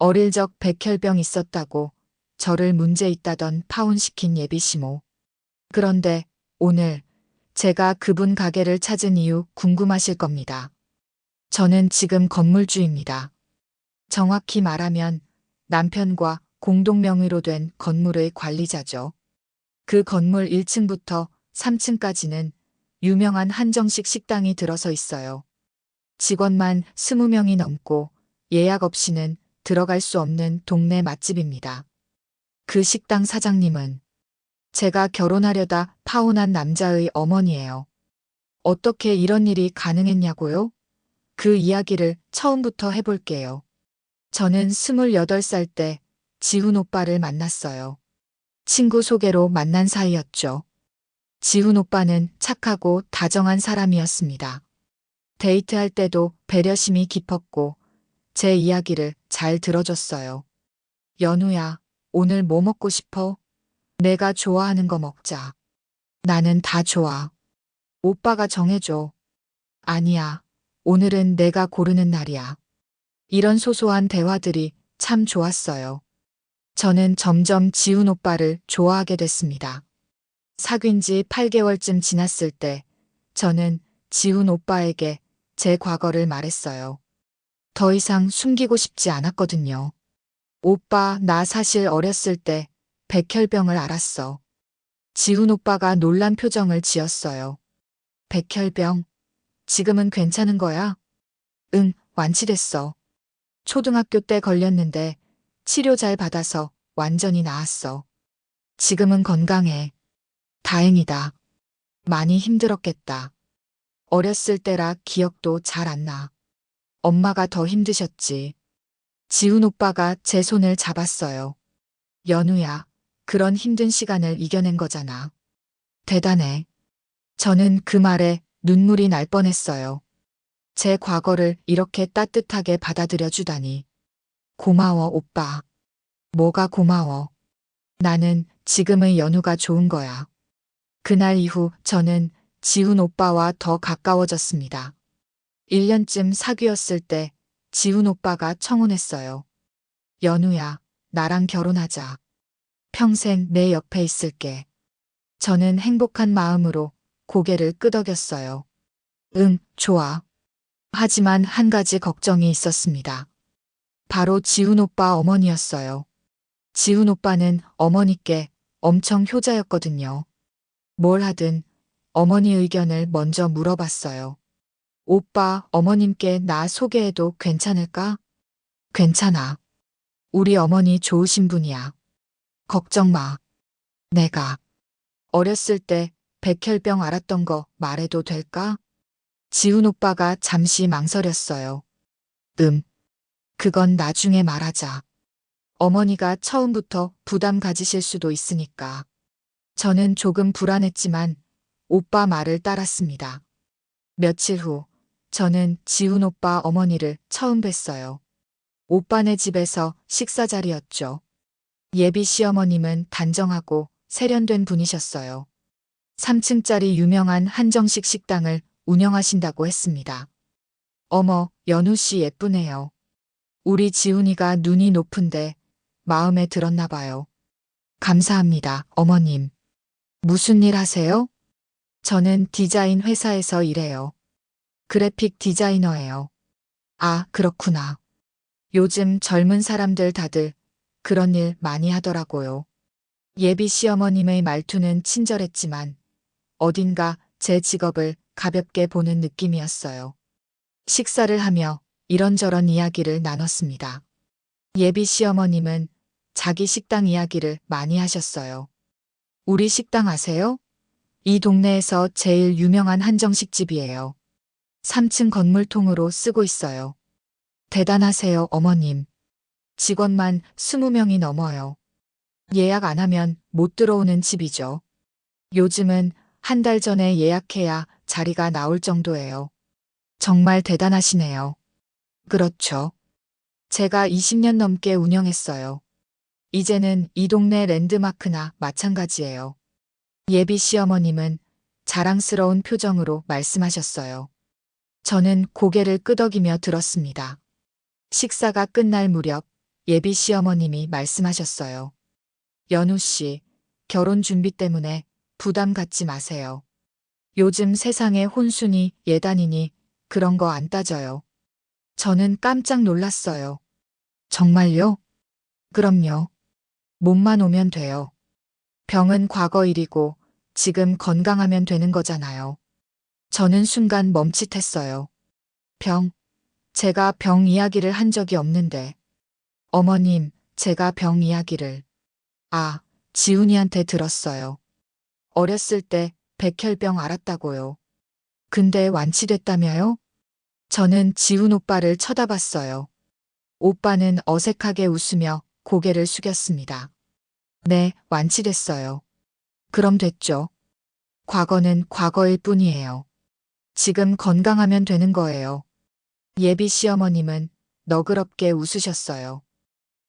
어릴 적 백혈병 있었다고 저를 문제 있다던 파혼시킨 예비시모. 그런데 오늘 제가 그분 가게를 찾은 이유 궁금하실 겁니다. 저는 지금 건물주입니다. 정확히 말하면 남편과 공동 명의로 된 건물의 관리자죠. 그 건물 1층부터 3층까지는 유명한 한정식 식당이 들어서 있어요. 직원만 20명이 넘고 예약 없이는 들어갈 수 없는 동네 맛집입니다. 그 식당 사장님은 제가 결혼하려다 파혼한 남자의 어머니예요. 어떻게 이런 일이 가능했냐고요? 그 이야기를 처음부터 해볼게요. 저는 28살 때 지훈 오빠를 만났어요. 친구 소개로 만난 사이였죠. 지훈 오빠는 착하고 다정한 사람이었습니다. 데이트할 때도 배려심이 깊었고 제 이야기를 잘 들어줬어요. 연우야, 오늘 뭐 먹고 싶어? 내가 좋아하는 거 먹자. 나는 다 좋아. 오빠가 정해줘. 아니야. 오늘은 내가 고르는 날이야. 이런 소소한 대화들이 참 좋았어요. 저는 점점 지훈 오빠를 좋아하게 됐습니다. 사귄 지 8개월쯤 지났을 때 저는 지훈 오빠에게 제 과거를 말했어요. 더 이상 숨기고 싶지 않았거든요. 오빠, 나 사실 어렸을 때 백혈병을 앓았어. 지훈 오빠가 놀란 표정을 지었어요. 백혈병? 지금은 괜찮은 거야? 응, 완치됐어. 초등학교 때 걸렸는데 치료 잘 받아서 완전히 나았어. 지금은 건강해. 다행이다. 많이 힘들었겠다. 어렸을 때라 기억도 잘 안 나. 엄마가 더 힘드셨지. 지훈 오빠가 제 손을 잡았어요. 연우야, 그런 힘든 시간을 이겨낸 거잖아. 대단해. 저는 그 말에 눈물이 날 뻔했어요. 제 과거를 이렇게 따뜻하게 받아들여 주다니. 고마워, 오빠. 뭐가 고마워. 나는 지금의 연우가 좋은 거야. 그날 이후 저는 지훈 오빠와 더 가까워졌습니다. 1년쯤 사귀었을 때 지훈 오빠가 청혼했어요. 연우야, 나랑 결혼하자. 평생 내 옆에 있을게. 저는 행복한 마음으로 고개를 끄덕였어요. 응, 좋아. 하지만 한 가지 걱정이 있었습니다. 바로 지훈 오빠 어머니였어요. 지훈 오빠는 어머니께 엄청 효자였거든요. 뭘 하든 어머니 의견을 먼저 물어봤어요. 오빠, 어머님께 나 소개해도 괜찮을까? 괜찮아. 우리 어머니 좋으신 분이야. 걱정 마. 내가 어렸을 때 백혈병 앓았던 거 말해도 될까? 지훈 오빠가 잠시 망설였어요. 그건 나중에 말하자. 어머니가 처음부터 부담 가지실 수도 있으니까. 저는 조금 불안했지만 오빠 말을 따랐습니다. 며칠 후 저는 지훈 오빠 어머니를 처음 뵀어요. 오빠네 집에서 식사 자리였죠. 예비 시어머님은 단정하고 세련된 분이셨어요. 3층짜리 유명한 한정식 식당을 운영하신다고 했습니다. 어머, 연우 씨 예쁘네요. 우리 지훈이가 눈이 높은데 마음에 들었나 봐요. 감사합니다, 어머님. 무슨 일 하세요? 저는 디자인 회사에서 일해요. 그래픽 디자이너예요. 아, 그렇구나. 요즘 젊은 사람들 다들 그런 일 많이 하더라고요. 예비 시어머님의 말투는 친절했지만 어딘가 제 직업을 가볍게 보는 느낌이었어요. 식사를 하며 이런저런 이야기를 나눴습니다. 예비 시어머님은 자기 식당 이야기를 많이 하셨어요. 우리 식당 아세요? 이 동네에서 제일 유명한 한정식집이에요. 3층 건물통으로 쓰고 있어요. 대단하세요, 어머님. 직원만 20명이 넘어요. 예약 안 하면 못 들어오는 집이죠. 요즘은 한 달 전에 예약해야 자리가 나올 정도예요. 정말 대단하시네요. 그렇죠. 제가 20년 넘게 운영했어요. 이제는 이 동네 랜드마크나 마찬가지예요. 예비 시어머님은 자랑스러운 표정으로 말씀하셨어요. 저는 고개를 끄덕이며 들었습니다. 식사가 끝날 무렵 예비 시어머님이 말씀하셨어요. 연우 씨, 결혼 준비 때문에 부담 갖지 마세요. 요즘 세상에 혼수니 예단이니 그런 거 안 따져요. 저는 깜짝 놀랐어요. 정말요? 그럼요. 몸만 오면 돼요. 병은 과거 일이고 지금 건강하면 되는 거잖아요. 저는 순간 멈칫했어요. 병? 제가 병 이야기를 한 적이 없는데. 어머님, 제가 병 이야기를. 아, 지훈이한테 들었어요. 어렸을 때 백혈병 알았다고요. 근데 완치됐다며요? 저는 지훈 오빠를 쳐다봤어요. 오빠는 어색하게 웃으며 고개를 숙였습니다. 네, 완치됐어요. 그럼 됐죠. 과거는 과거일 뿐이에요. 지금 건강하면 되는 거예요. 예비 시어머님은 너그럽게 웃으셨어요.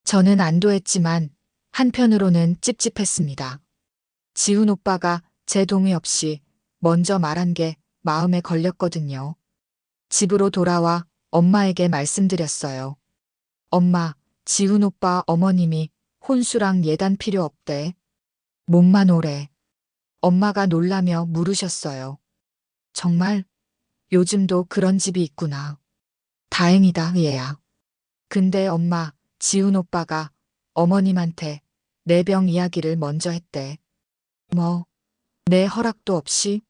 저는 안도했지만 한편으로는 찝찝했습니다. 지훈 오빠가 제 동의 없이 먼저 말한 게 마음에 걸렸거든요. 집으로 돌아와 엄마에게 말씀드렸어요. 엄마, 지훈 오빠 어머님이 혼수랑 예단 필요 없대. 몸만 오래. 엄마가 놀라며 물으셨어요. 정말? 요즘도 그런 집이 있구나. 다행이다, 얘야. 근데 엄마, 지훈 오빠가 어머님한테 내 병 이야기를 먼저 했대. 뭐, 내 허락도 없이?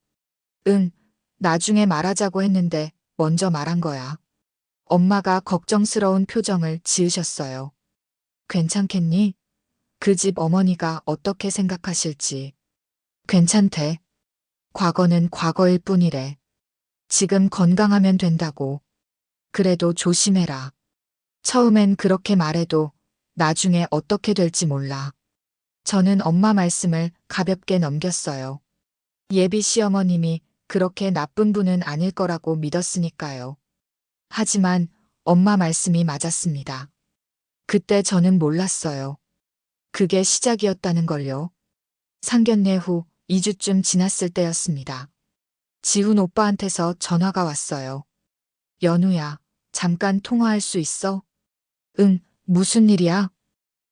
응, 나중에 말하자고 했는데 먼저 말한 거야. 엄마가 걱정스러운 표정을 지으셨어요. 괜찮겠니? 그 집 어머니가 어떻게 생각하실지. 괜찮대. 과거는 과거일 뿐이래. 지금 건강하면 된다고. 그래도 조심해라. 처음엔 그렇게 말해도 나중에 어떻게 될지 몰라. 저는 엄마 말씀을 가볍게 넘겼어요. 예비 시어머님이 그렇게 나쁜 분은 아닐 거라고 믿었으니까요. 하지만 엄마 말씀이 맞았습니다. 그때 저는 몰랐어요. 그게 시작이었다는 걸요. 상견례 후 2주쯤 지났을 때였습니다. 지훈 오빠한테서 전화가 왔어요. 연우야, 잠깐 통화할 수 있어? 응, 무슨 일이야?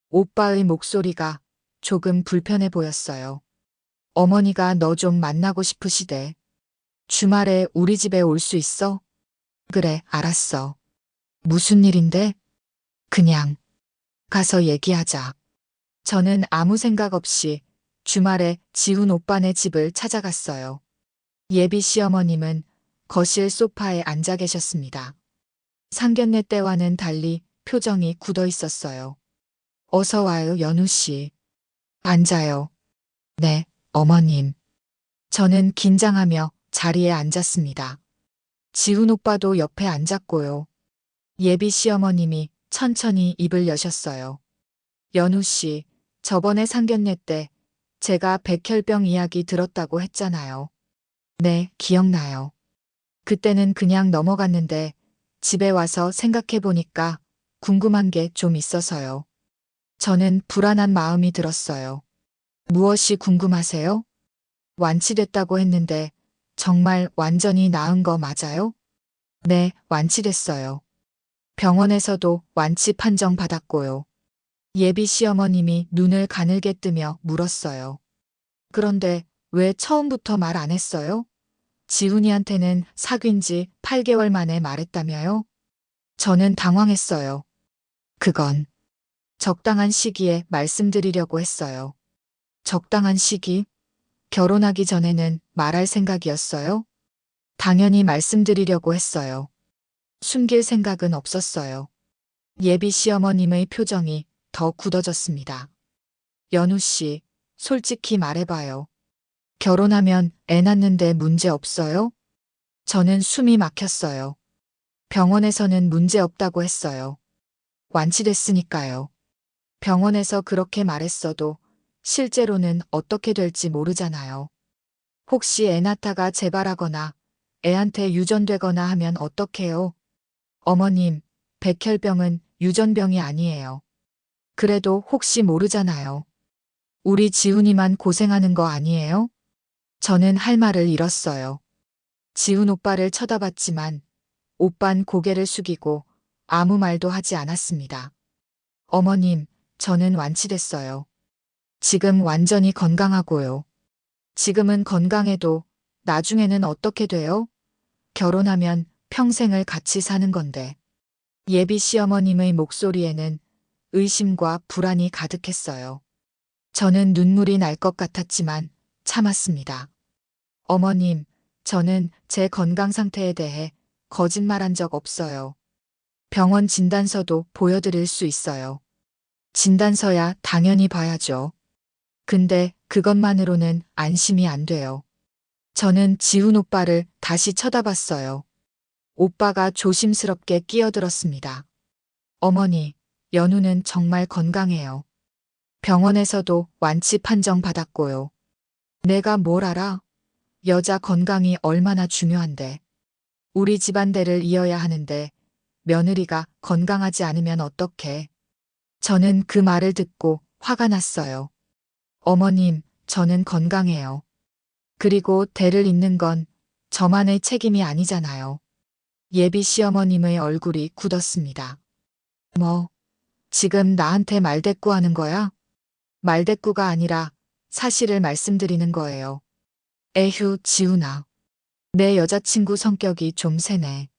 오빠의 목소리가 조금 불편해 보였어요. 어머니가 너 좀 만나고 싶으시대. 주말에 우리 집에 올 수 있어? 그래, 알았어. 무슨 일인데? 그냥 가서 얘기하자. 저는 아무 생각 없이 주말에 지훈 오빠네 집을 찾아갔어요. 예비 시어머님은 거실 소파에 앉아 계셨습니다. 상견례 때와는 달리 표정이 굳어 있었어요. 어서 와요, 연우 씨. 앉아요. 네, 어머님. 저는 긴장하며 자리에 앉았습니다. 지훈 오빠도 옆에 앉았고요. 예비 시어머님이 천천히 입을 여셨어요. 연우 씨, 저번에 상견례 때 제가 백혈병 이야기 들었다고 했잖아요. 네, 기억나요. 그때는 그냥 넘어갔는데 집에 와서 생각해 보니까 궁금한 게 좀 있어서요. 저는 불안한 마음이 들었어요. 무엇이 궁금하세요? 완치됐다고 했는데 정말 완전히 나은 거 맞아요? 네, 완치됐어요. 병원에서도 완치 판정 받았고요. 예비 시어머님이 눈을 가늘게 뜨며 물었어요. 그런데 왜 처음부터 말 안 했어요? 지훈이한테는 사귄 지 8개월 만에 말했다며요? 저는 당황했어요. 그건 적당한 시기에 말씀드리려고 했어요. 적당한 시기? 결혼하기 전에는 말할 생각이었어요? 당연히 말씀드리려고 했어요. 숨길 생각은 없었어요. 예비 시어머님의 표정이 더 굳어졌습니다. 연우 씨, 솔직히 말해봐요. 결혼하면 애 낳는데 문제 없어요? 저는 숨이 막혔어요. 병원에서는 문제 없다고 했어요. 완치됐으니까요. 병원에서 그렇게 말했어도 실제로는 어떻게 될지 모르잖아요. 혹시 애 낳다가 재발하거나 애한테 유전되거나 하면 어떡해요? 어머님, 백혈병은 유전병이 아니에요. 그래도 혹시 모르잖아요. 우리 지훈이만 고생하는 거 아니에요? 저는 할 말을 잃었어요. 지훈 오빠를 쳐다봤지만 오빤 고개를 숙이고 아무 말도 하지 않았습니다. 어머님, 저는 완치됐어요. 지금 완전히 건강하고요. 지금은 건강해도 나중에는 어떻게 돼요? 결혼하면 평생을 같이 사는 건데. 예비 시어머님의 목소리에는 의심과 불안이 가득했어요. 저는 눈물이 날 것 같았지만 참았습니다. 어머님, 저는 제 건강 상태에 대해 거짓말한 적 없어요. 병원 진단서도 보여드릴 수 있어요. 진단서야 당연히 봐야죠. 근데 그것만으로는 안심이 안 돼요. 저는 지훈 오빠를 다시 쳐다봤어요. 오빠가 조심스럽게 끼어들었습니다. 어머니, 연우는 정말 건강해요. 병원에서도 완치 판정 받았고요. 내가 뭘 알아? 여자 건강이 얼마나 중요한데. 우리 집안대를 이어야 하는데 며느리가 건강하지 않으면 어떡해. 저는 그 말을 듣고 화가 났어요. 어머님, 저는 건강해요. 그리고 대를 잇는 건 저만의 책임이 아니잖아요. 예비 시어머님의 얼굴이 굳었습니다. 뭐, 지금 나한테 말대꾸하는 거야? 말대꾸가 아니라 사실을 말씀드리는 거예요. 에휴, 지훈아. 내 여자친구 성격이 좀 세네.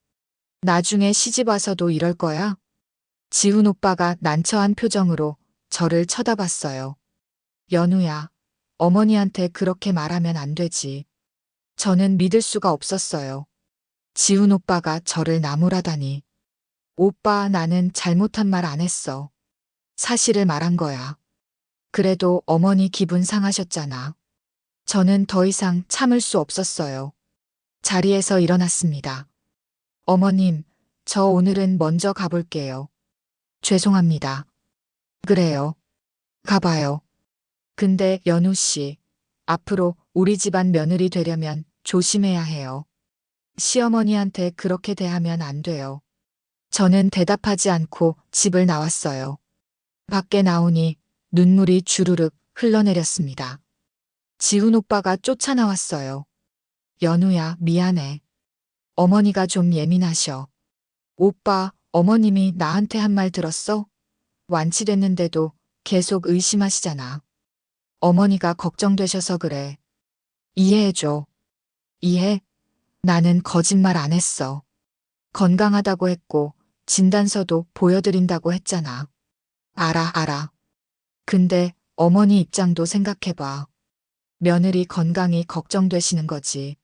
나중에 시집 와서도 이럴 거야? 지훈 오빠가 난처한 표정으로 저를 쳐다봤어요. 연우야, 어머니한테 그렇게 말하면 안 되지. 저는 믿을 수가 없었어요. 지훈 오빠가 저를 나무라다니. 오빠, 나는 잘못한 말 안 했어. 사실을 말한 거야. 그래도 어머니 기분 상하셨잖아. 저는 더 이상 참을 수 없었어요. 자리에서 일어났습니다. 어머님, 저 오늘은 먼저 가볼게요. 죄송합니다. 그래요. 가봐요. 근데 연우 씨, 앞으로 우리 집안 며느리 되려면 조심해야 해요. 시어머니한테 그렇게 대하면 안 돼요. 저는 대답하지 않고 집을 나왔어요. 밖에 나오니 눈물이 주르륵 흘러내렸습니다. 지훈 오빠가 쫓아나왔어요. 연우야, 미안해. 어머니가 좀 예민하셔. 오빠, 어머님이 나한테 한 말 들었어? 완치됐는데도 계속 의심하시잖아. 어머니가 걱정되셔서 그래. 이해해줘. 이해? 나는 거짓말 안 했어. 건강하다고 했고, 진단서도 보여드린다고 했잖아. 알아. 근데 어머니 입장도 생각해봐. 며느리 건강이 걱정되시는 거지.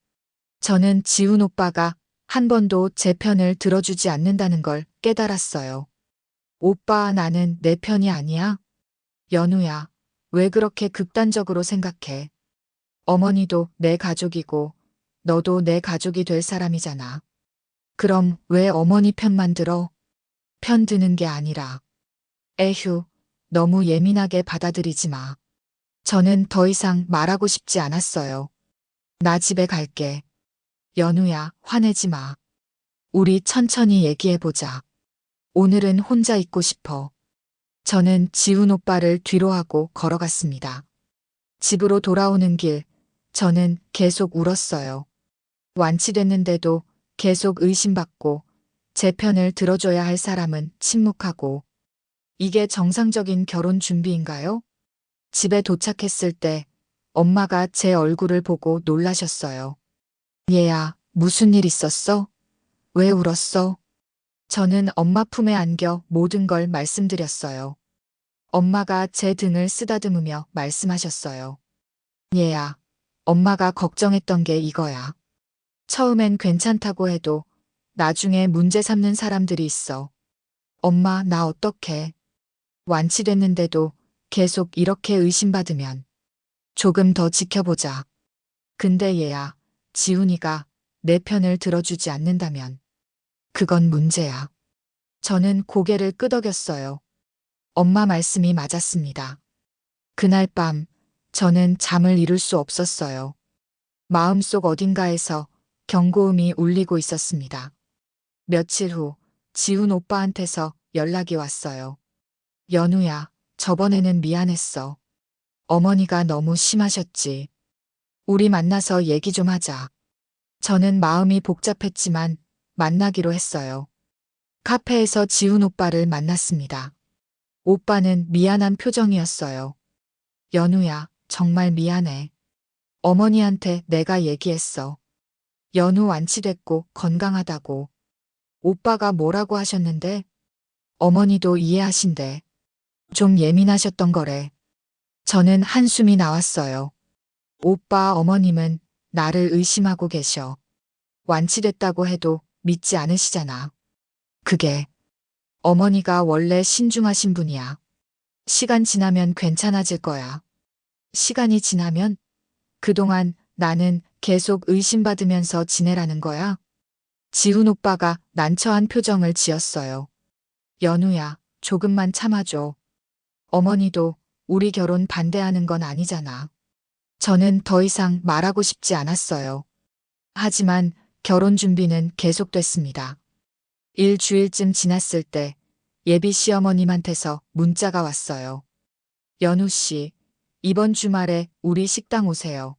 저는 지훈 오빠가 한 번도 제 편을 들어주지 않는다는 걸 깨달았어요. 오빠, 나는 내 편이 아니야? 연우야, 왜 그렇게 극단적으로 생각해? 어머니도 내 가족이고, 너도 내 가족이 될 사람이잖아. 그럼 왜 어머니 편만 들어? 편 드는 게 아니라. 에휴, 너무 예민하게 받아들이지 마. 저는 더 이상 말하고 싶지 않았어요. 나 집에 갈게. 연우야, 화내지 마. 우리 천천히 얘기해보자. 오늘은 혼자 있고 싶어. 저는 지훈 오빠를 뒤로하고 걸어갔습니다. 집으로 돌아오는 길, 저는 계속 울었어요. 완치됐는데도 계속 의심받고 제 편을 들어줘야 할 사람은 침묵하고. 이게 정상적인 결혼 준비인가요? 집에 도착했을 때 엄마가 제 얼굴을 보고 놀라셨어요. 얘야, 무슨 일 있었어? 왜 울었어? 저는 엄마 품에 안겨 모든 걸 말씀드렸어요. 엄마가 제 등을 쓰다듬으며 말씀하셨어요. 얘야, 엄마가 걱정했던 게 이거야. 처음엔 괜찮다고 해도 나중에 문제 삼는 사람들이 있어. 엄마, 나 어떡해? 완치됐는데도 계속 이렇게 의심받으면 조금 더 지켜보자. 근데 얘야, 지훈이가 내 편을 들어주지 않는다면 그건 문제야. 저는 고개를 끄덕였어요. 엄마 말씀이 맞았습니다. 그날 밤 저는 잠을 이룰 수 없었어요. 마음속 어딘가에서 경고음이 울리고 있었습니다. 며칠 후 지훈 오빠한테서 연락이 왔어요. 연우야, 저번에는 미안했어. 어머니가 너무 심하셨지. 우리 만나서 얘기 좀 하자. 저는 마음이 복잡했지만 만나기로 했어요. 카페에서 지훈 오빠를 만났습니다. 오빠는 미안한 표정이었어요. 연우야, 정말 미안해. 어머니한테 내가 얘기했어. 연우 완치됐고 건강하다고. 오빠가 뭐라고 하셨는데? 어머니도 이해하신대. 좀 예민하셨던 거래. 저는 한숨이 나왔어요. 오빠 어머님은 나를 의심하고 계셔. 완치됐다고 해도 믿지 않으시잖아. 그게 어머니가 원래 신중하신 분이야. 시간 지나면 괜찮아질 거야. 시간이 지나면 그동안 나는 계속 의심받으면서 지내라는 거야. 지훈 오빠가 난처한 표정을 지었어요. 연우야, 조금만 참아줘. 어머니도 우리 결혼 반대하는 건 아니잖아. 저는 더 이상 말하고 싶지 않았어요. 하지만 결혼 준비는 계속됐습니다. 일주일쯤 지났을 때 예비 시어머님한테서 문자가 왔어요. 연우 씨, 이번 주말에 우리 식당 오세요.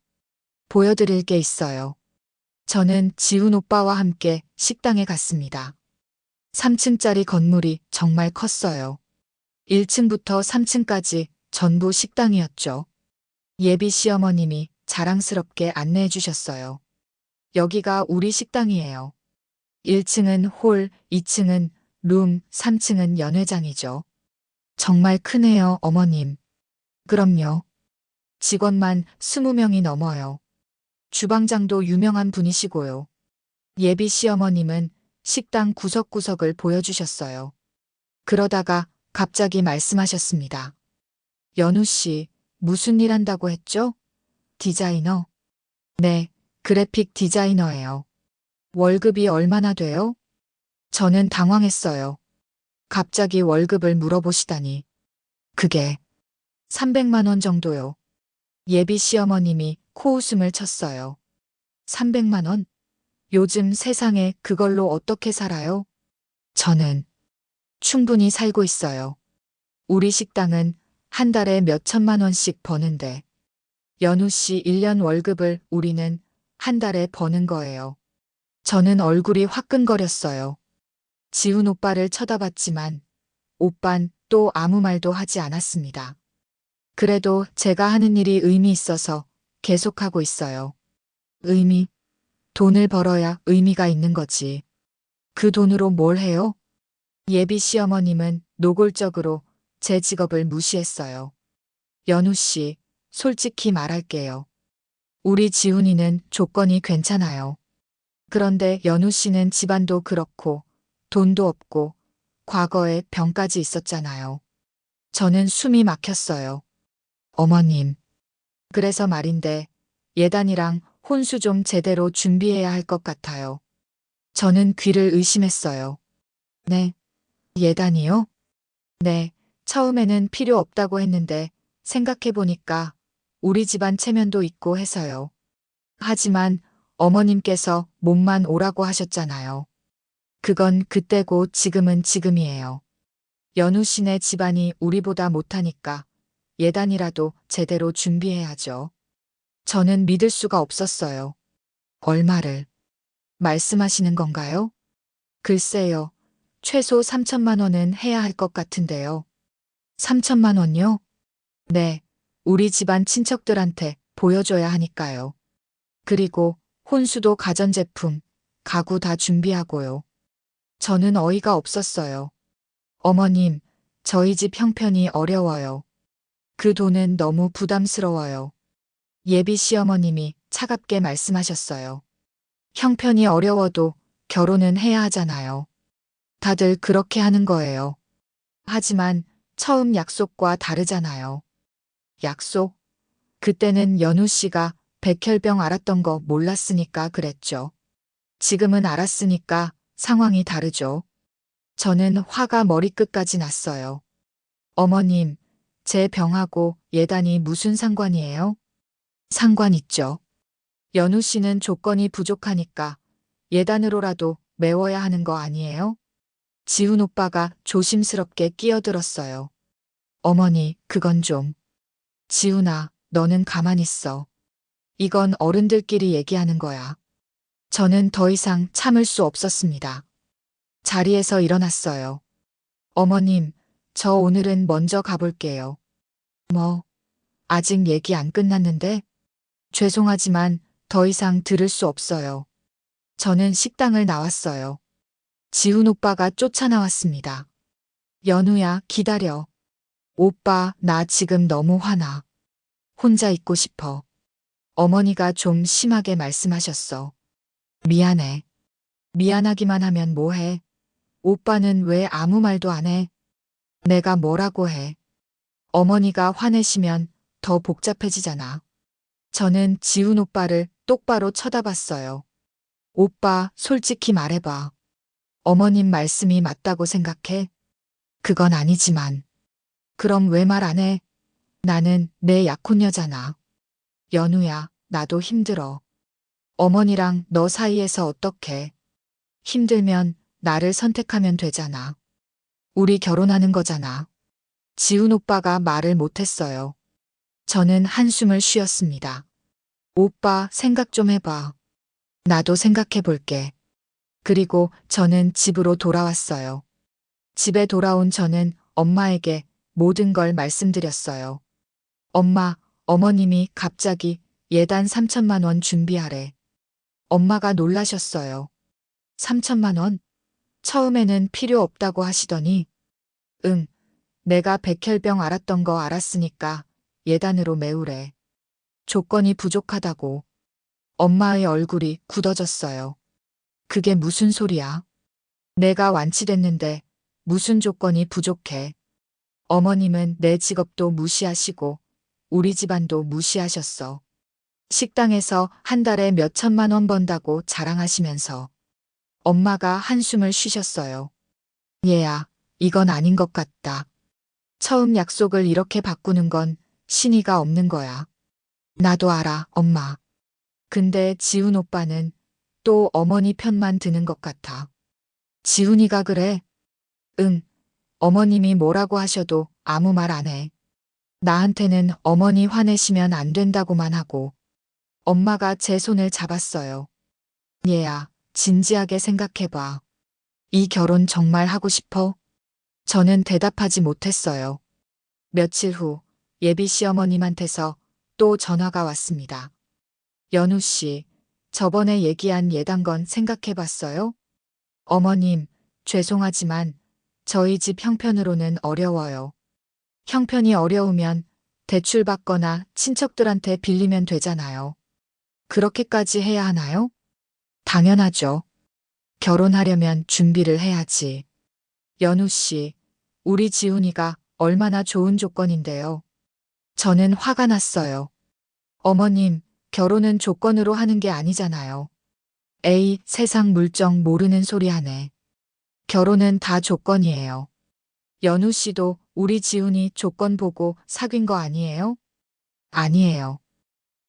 보여드릴 게 있어요. 저는 지훈 오빠와 함께 식당에 갔습니다. 3층짜리 건물이 정말 컸어요. 1층부터 3층까지 전부 식당이었죠. 예비 시어머님이 자랑스럽게 안내해 주셨어요. 여기가 우리 식당이에요. 1층은 홀, 2층은 룸, 3층은 연회장이죠. 정말 크네요, 어머님. 그럼요. 직원만 20명이 넘어요. 주방장도 유명한 분이시고요. 예비 시어머님은 식당 구석구석을 보여주셨어요. 그러다가 갑자기 말씀하셨습니다. 연우 씨, 무슨 일 한다고 했죠? 디자이너? 네, 그래픽 디자이너예요. 월급이 얼마나 돼요? 저는 당황했어요. 갑자기 월급을 물어보시다니. 그게 300만 원 정도요. 예비 시어머님이 코웃음을 쳤어요. 300만 원? 요즘 세상에 그걸로 어떻게 살아요? 저는 충분히 살고 있어요. 우리 식당은 한 달에 몇 천만 원씩 버는데 연우 씨 1년 월급을 우리는 한 달에 버는 거예요. 저는 얼굴이 화끈거렸어요. 지훈 오빠를 쳐다봤지만 오빤 또 아무 말도 하지 않았습니다. 그래도 제가 하는 일이 의미 있어서 계속하고 있어요. 의미? 돈을 벌어야 의미가 있는 거지. 그 돈으로 뭘 해요? 예비 시어머님은 노골적으로 제 직업을 무시했어요. 연우 씨, 솔직히 말할게요. 우리 지훈이는 조건이 괜찮아요. 그런데 연우 씨는 집안도 그렇고 돈도 없고 과거에 병까지 있었잖아요. 저는 숨이 막혔어요. 어머님. 그래서 말인데 예단이랑 혼수 좀 제대로 준비해야 할 것 같아요. 저는 귀를 의심했어요. 네. 예단이요? 네. 처음에는 필요 없다고 했는데 생각해보니까 우리 집안 체면도 있고 해서요. 하지만 어머님께서 몸만 오라고 하셨잖아요. 그건 그때고 지금은 지금이에요. 연우 씨네 집안이 우리보다 못하니까 예단이라도 제대로 준비해야죠. 저는 믿을 수가 없었어요. 얼마를 말씀하시는 건가요? 글쎄요. 최소 3천만 원은 해야 할 것 같은데요. 3천만 원요? 네. 우리 집안 친척들한테 보여줘야 하니까요. 그리고 혼수도 가전제품, 가구 다 준비하고요. 저는 어이가 없었어요. 어머님, 저희 집 형편이 어려워요. 그 돈은 너무 부담스러워요. 예비 시어머님이 차갑게 말씀하셨어요. 형편이 어려워도 결혼은 해야 하잖아요. 다들 그렇게 하는 거예요. 하지만 처음 약속과 다르잖아요. 약속? 그때는 연우 씨가 백혈병 앓았던 거 몰랐으니까 그랬죠. 지금은 알았으니까 상황이 다르죠. 저는 화가 머리끝까지 났어요. 어머님, 제 병하고 예단이 무슨 상관이에요? 상관 있죠. 연우 씨는 조건이 부족하니까 예단으로라도 메워야 하는 거 아니에요? 지훈 오빠가 조심스럽게 끼어들었어요. 어머니, 그건 좀. 지훈아, 너는 가만히 있어. 이건 어른들끼리 얘기하는 거야. 저는 더 이상 참을 수 없었습니다. 자리에서 일어났어요. 어머님, 저 오늘은 먼저 가볼게요. 뭐, 아직 얘기 안 끝났는데? 죄송하지만 더 이상 들을 수 없어요. 저는 식당을 나왔어요. 지훈 오빠가 쫓아나왔습니다. 연우야, 기다려. 오빠, 나 지금 너무 화나. 혼자 있고 싶어. 어머니가 좀 심하게 말씀하셨어. 미안해. 미안하기만 하면 뭐해? 오빠는 왜 아무 말도 안 해? 내가 뭐라고 해? 어머니가 화내시면 더 복잡해지잖아. 저는 지훈 오빠를 똑바로 쳐다봤어요. 오빠, 솔직히 말해봐. 어머님 말씀이 맞다고 생각해? 그건 아니지만. 그럼 왜 말 안 해? 나는 내 약혼녀잖아. 연우야, 나도 힘들어. 어머니랑 너 사이에서 어떻게? 힘들면 나를 선택하면 되잖아. 우리 결혼하는 거잖아. 지훈 오빠가 말을 못했어요. 저는 한숨을 쉬었습니다. 오빠, 생각 좀 해봐. 나도 생각해 볼게. 그리고 저는 집으로 돌아왔어요. 집에 돌아온 저는 엄마에게 모든 걸 말씀드렸어요. 엄마, 어머님이 갑자기 예단 3천만 원 준비하래. 엄마가 놀라셨어요. 3천만 원? 처음에는 필요 없다고 하시더니, 응, 내가 백혈병 앓았던 거 알았으니까 예단으로 메우래. 조건이 부족하다고. 엄마의 얼굴이 굳어졌어요. 그게 무슨 소리야? 내가 완치됐는데 무슨 조건이 부족해. 어머님은 내 직업도 무시하시고 우리 집안도 무시하셨어. 식당에서 한 달에 몇 천만 원 번다고 자랑하시면서 엄마가 한숨을 쉬셨어요. 얘야, 이건 아닌 것 같다. 처음 약속을 이렇게 바꾸는 건 신의가 없는 거야. 나도 알아, 엄마. 근데 지훈 오빠는 또 어머니 편만 드는 것 같아. 지훈이가 그래? 응, 어머님이 뭐라고 하셔도 아무 말 안 해. 나한테는 어머니 화내시면 안 된다고만 하고. 엄마가 제 손을 잡았어요. 얘야, 진지하게 생각해봐. 이 결혼 정말 하고 싶어? 저는 대답하지 못했어요. 며칠 후 예비 시어머님한테서 또 전화가 왔습니다. 연우 씨, 저번에 얘기한 예단건 생각해봤어요? 어머님, 죄송하지만 저희 집 형편으로는 어려워요. 형편이 어려우면 대출 받거나 친척들한테 빌리면 되잖아요. 그렇게까지 해야 하나요? 당연하죠. 결혼하려면 준비를 해야지. 연우 씨, 우리 지훈이가 얼마나 좋은 조건인데요. 저는 화가 났어요. 어머님, 결혼은 조건으로 하는 게 아니잖아요. 에이, 세상 물정 모르는 소리 하네. 결혼은 다 조건이에요. 연우 씨도 우리 지훈이 조건 보고 사귄 거 아니에요? 아니에요.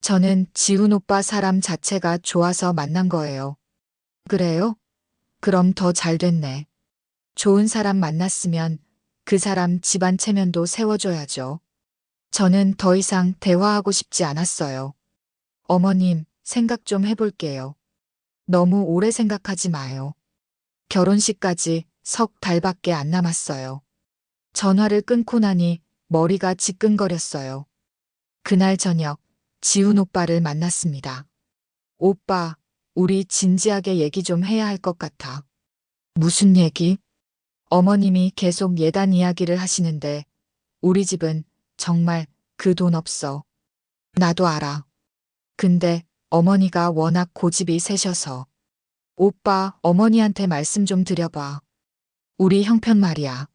저는 지훈 오빠 사람 자체가 좋아서 만난 거예요. 그래요? 그럼 더 잘 됐네. 좋은 사람 만났으면 그 사람 집안 체면도 세워줘야죠. 저는 더 이상 대화하고 싶지 않았어요. 어머님, 생각 좀 해볼게요. 너무 오래 생각하지 마요. 결혼식까지 석 달밖에 안 남았어요. 전화를 끊고 나니 머리가 지끈거렸어요. 그날 저녁, 지훈 오빠를 만났습니다. 오빠, 우리 진지하게 얘기 좀 해야 할 것 같아. 무슨 얘기? 어머님이 계속 예단 이야기를 하시는데 우리 집은 정말 그 돈 없어. 나도 알아. 근데 어머니가 워낙 고집이 세셔서. 오빠, 어머니한테 말씀 좀 드려봐. 우리 형편 말이야.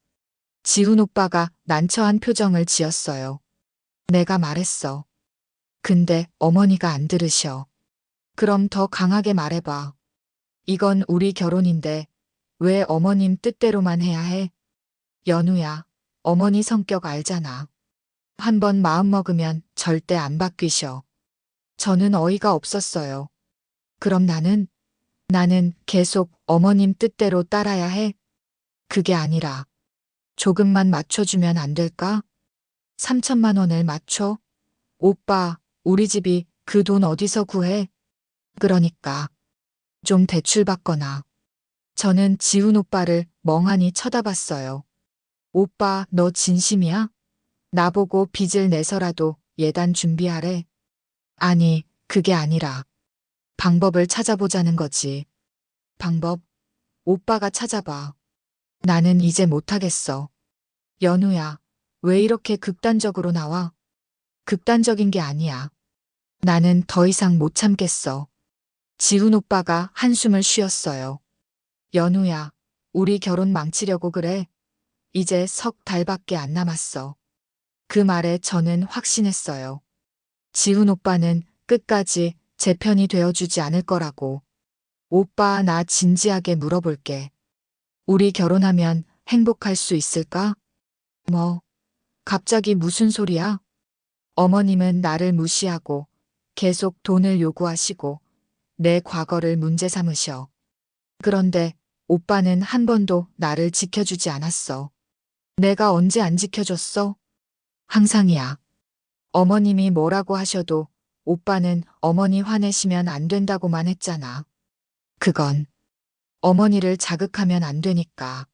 지훈 오빠가 난처한 표정을 지었어요. 내가 말했어. 근데 어머니가 안 들으셔. 그럼 더 강하게 말해봐. 이건 우리 결혼인데 왜 어머님 뜻대로만 해야 해? 연우야, 어머니 성격 알잖아. 한번 마음먹으면 절대 안 바뀌셔. 저는 어이가 없었어요. 그럼 나는 계속 어머님 뜻대로 따라야 해? 그게 아니라 조금만 맞춰주면 안 될까? 3천만 원을 맞춰? 오빠, 우리 집이 그 돈 어디서 구해? 그러니까 좀 대출 받거나. 저는 지훈 오빠를 멍하니 쳐다봤어요. 오빠, 너 진심이야? 나보고 빚을 내서라도 예단 준비하래. 아니, 그게 아니라 방법을 찾아보자는 거지. 방법? 오빠가 찾아봐. 나는 이제 못하겠어. 연우야, 왜 이렇게 극단적으로 나와? 극단적인 게 아니야. 나는 더 이상 못 참겠어. 지훈 오빠가 한숨을 쉬었어요. 연우야, 우리 결혼 망치려고 그래? 이제 석 달밖에 안 남았어. 그 말에 저는 확신했어요. 지훈 오빠는 끝까지 제 편이 되어주지 않을 거라고. 오빠, 나 진지하게 물어볼게. 우리 결혼하면 행복할 수 있을까? 뭐, 갑자기 무슨 소리야? 어머님은 나를 무시하고 계속 돈을 요구하시고 내 과거를 문제 삼으셔. 그런데 오빠는 한 번도 나를 지켜주지 않았어. 내가 언제 안 지켜줬어? 항상이야. 어머님이 뭐라고 하셔도 오빠는 어머니 화내시면 안 된다고만 했잖아. 그건 어머니를 자극하면 안 되니까.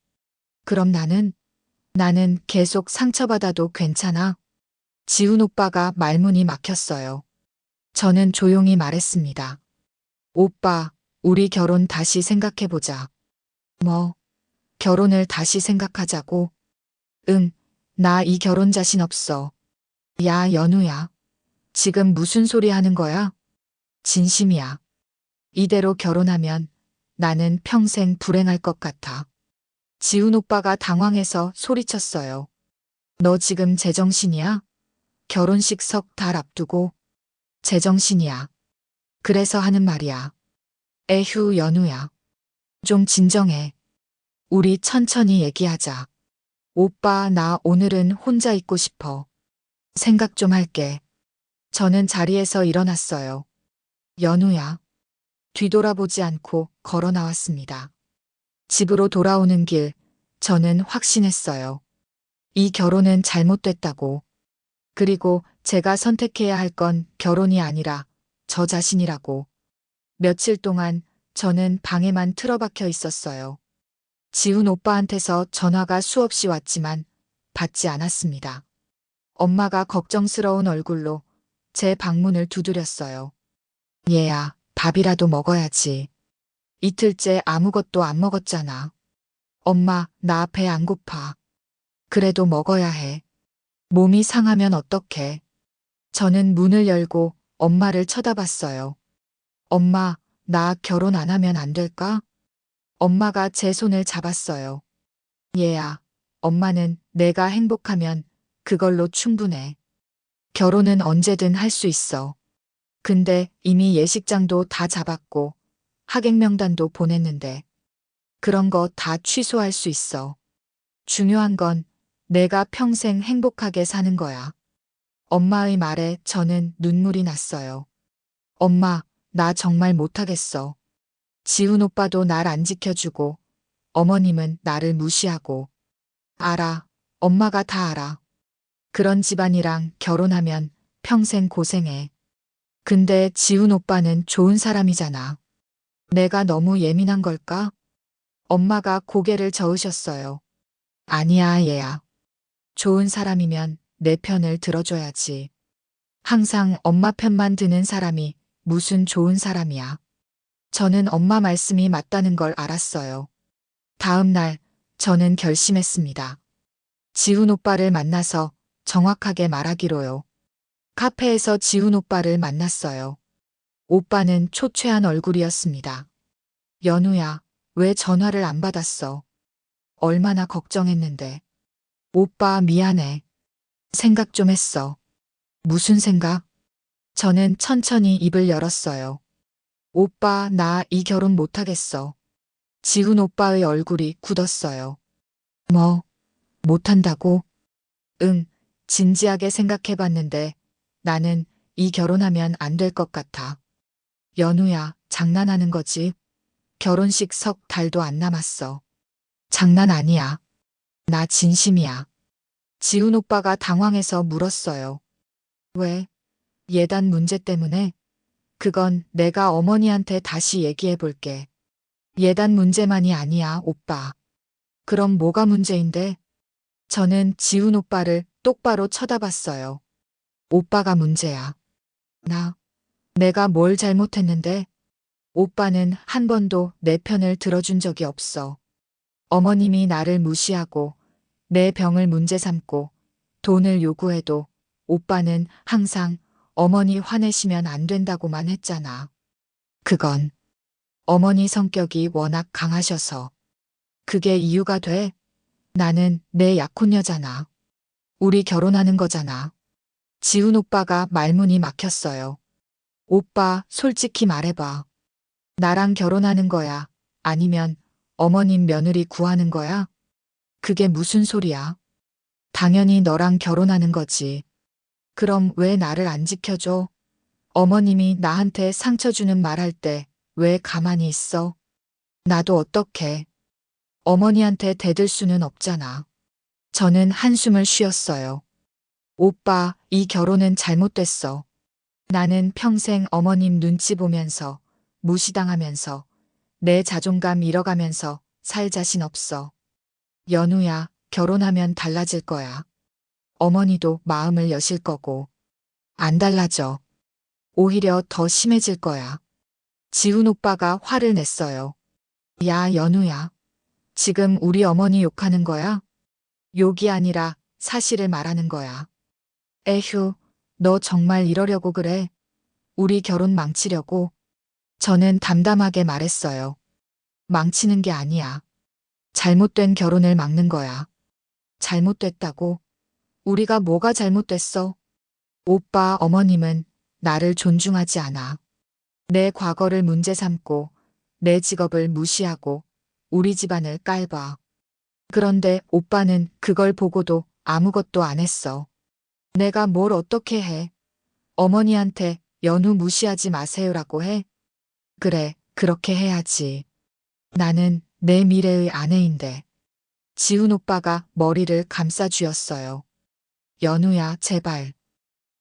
그럼 나는 계속 상처받아도 괜찮아? 지훈 오빠가 말문이 막혔어요. 저는 조용히 말했습니다. 오빠, 우리 결혼 다시 생각해보자. 뭐, 결혼을 다시 생각하자고? 응, 나 이 결혼 자신 없어. 야, 연우야. 지금 무슨 소리 하는 거야? 진심이야. 이대로 결혼하면 나는 평생 불행할 것 같아. 지훈 오빠가 당황해서 소리쳤어요. 너 지금 제정신이야? 결혼식 석 달 앞두고 제정신이야. 그래서 하는 말이야. 에휴, 연우야. 좀 진정해. 우리 천천히 얘기하자. 오빠, 나 오늘은 혼자 있고 싶어. 생각 좀 할게. 저는 자리에서 일어났어요. 연우야. 뒤돌아보지 않고 걸어 나왔습니다. 집으로 돌아오는 길, 저는 확신했어요. 이 결혼은 잘못됐다고. 그리고 제가 선택해야 할 건 결혼이 아니라 저 자신이라고. 며칠 동안 저는 방에만 틀어박혀 있었어요. 지훈 오빠한테서 전화가 수없이 왔지만 받지 않았습니다. 엄마가 걱정스러운 얼굴로 제 방문을 두드렸어요. 얘야, 밥이라도 먹어야지. 이틀째 아무것도 안 먹었잖아. 엄마, 나 배 안 고파. 그래도 먹어야 해. 몸이 상하면 어떡해. 저는 문을 열고 엄마를 쳐다봤어요. 엄마, 나 결혼 안 하면 안 될까? 엄마가 제 손을 잡았어요. 얘야, 엄마는 내가 행복하면 그걸로 충분해. 결혼은 언제든 할 수 있어. 근데 이미 예식장도 다 잡았고 하객 명단도 보냈는데 그런 거 다 취소할 수 있어. 중요한 건 내가 평생 행복하게 사는 거야. 엄마의 말에 저는 눈물이 났어요. 엄마, 나 정말 못하겠어. 지훈 오빠도 날 안 지켜주고 어머님은 나를 무시하고. 알아. 엄마가 다 알아. 그런 집안이랑 결혼하면 평생 고생해. 근데 지훈 오빠는 좋은 사람이잖아. 내가 너무 예민한 걸까? 엄마가 고개를 저으셨어요. 아니야, 얘야. 좋은 사람이면 내 편을 들어줘야지. 항상 엄마 편만 드는 사람이 무슨 좋은 사람이야. 저는 엄마 말씀이 맞다는 걸 알았어요. 다음 날 저는 결심했습니다. 지훈 오빠를 만나서 정확하게 말하기로요. 카페에서 지훈 오빠를 만났어요. 오빠는 초췌한 얼굴이었습니다. 연우야, 왜 전화를 안 받았어? 얼마나 걱정했는데. 오빠, 미안해. 생각 좀 했어. 무슨 생각? 저는 천천히 입을 열었어요. 오빠, 나 이 결혼 못하겠어. 지훈 오빠의 얼굴이 굳었어요. 뭐, 못한다고? 응, 진지하게 생각해봤는데 나는 이 결혼하면 안 될 것 같아. 연우야, 장난하는 거지? 결혼식 석 달도 안 남았어. 장난 아니야. 나 진심이야. 지훈 오빠가 당황해서 물었어요. 왜? 예단 문제 때문에? 그건 내가 어머니한테 다시 얘기해 볼게. 예단 문제만이 아니야, 오빠. 그럼 뭐가 문제인데? 저는 지훈 오빠를 똑바로 쳐다봤어요. 오빠가 문제야. 내가 뭘 잘못했는데? 오빠는 한 번도 내 편을 들어준 적이 없어. 어머님이 나를 무시하고 내 병을 문제 삼고 돈을 요구해도 오빠는 항상 어머니 화내시면 안 된다고만 했잖아. 그건 어머니 성격이 워낙 강하셔서. 그게 이유가 돼? 나는 내 약혼녀잖아. 우리 결혼하는 거잖아. 지훈 오빠가 말문이 막혔어요. 오빠, 솔직히 말해봐. 나랑 결혼하는 거야? 아니면 어머님 며느리 구하는 거야? 그게 무슨 소리야? 당연히 너랑 결혼하는 거지. 그럼 왜 나를 안 지켜줘? 어머님이 나한테 상처 주는 말 할 때 왜 가만히 있어? 나도 어떡해. 어머니한테 대들 수는 없잖아. 저는 한숨을 쉬었어요. 오빠, 이 결혼은 잘못됐어. 나는 평생 어머님 눈치 보면서, 무시당하면서, 내 자존감 잃어가면서 살 자신 없어. 연우야, 결혼하면 달라질 거야. 어머니도 마음을 여실 거고. 안 달라져. 오히려 더 심해질 거야. 지훈 오빠가 화를 냈어요. 야, 연우야. 지금 우리 어머니 욕하는 거야? 욕이 아니라 사실을 말하는 거야. 에휴, 너 정말 이러려고 그래? 우리 결혼 망치려고? 저는 담담하게 말했어요. 망치는 게 아니야. 잘못된 결혼을 막는 거야. 잘못됐다고? 우리가 뭐가 잘못됐어? 오빠 어머님은 나를 존중하지 않아. 내 과거를 문제 삼고 내 직업을 무시하고 우리 집안을 깔봐. 그런데 오빠는 그걸 보고도 아무것도 안 했어. 내가 뭘 어떻게 해? 어머니한테 연우 무시하지 마세요라고 해? 그래, 그렇게 해야지. 나는 내 미래의 아내인데. 지훈 오빠가 머리를 감싸 쥐었어요. 연우야, 제발.